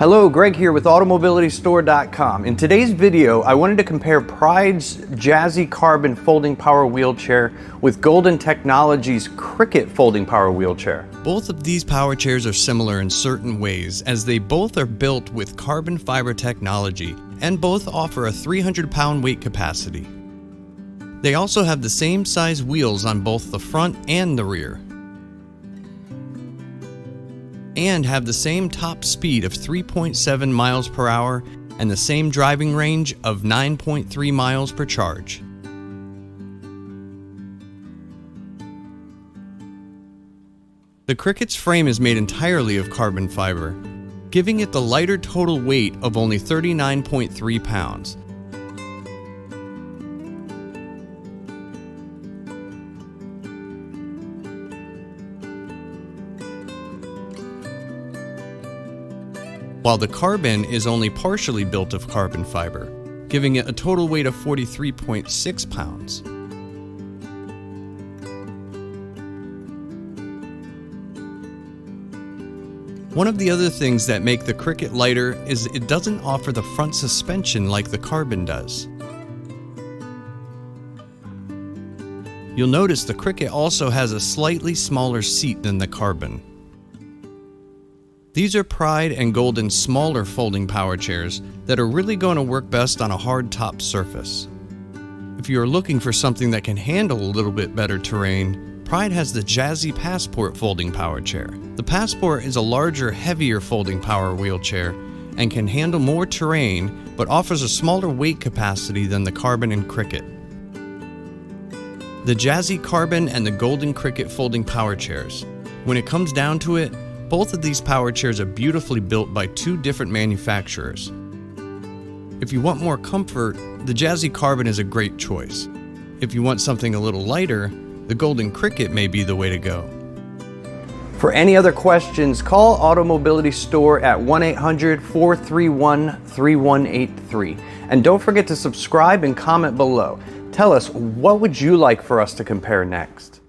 Hello, Greg here with automobilitystore.com. In today's video, I wanted to compare Pride's Jazzy Carbon folding power wheelchair with Golden Technology's Cricket folding power wheelchair. Both of these power chairs are similar in certain ways, as they both are built with carbon fiber technology and both offer a 300-pound weight capacity. They also have the same size wheels on both the front and the rear, and have the same top speed of 3.7 miles per hour and the same driving range of 9.3 miles per charge. The Cricket's frame is made entirely of carbon fiber, giving it the lighter total weight of only 39.3 pounds. While the Carbon is only partially built of carbon fiber, giving it a total weight of 43.6 pounds. One of the other things that make the Cricket lighter is it doesn't offer the front suspension like the Carbon does. You'll notice the Cricket also has a slightly smaller seat than the Carbon. These are Pride and Golden's smaller folding power chairs that are really going to work best on a hard top surface. If you are looking for something that can handle a little bit better terrain, Pride has the Jazzy Passport folding power chair. The Passport is a larger, heavier folding power wheelchair and can handle more terrain, but offers a smaller weight capacity than the Carbon and Cricket. The Jazzy Carbon and the Golden Cricket folding power chairs. When it comes down to it, both of these power chairs are beautifully built by two different manufacturers. If you want more comfort, the Jazzy Carbon is a great choice. If you want something a little lighter, the Golden Cricket may be the way to go. For any other questions, call Automobility Store at 1-800-431-3183. And don't forget to subscribe and comment below. Tell us, what would you like for us to compare next?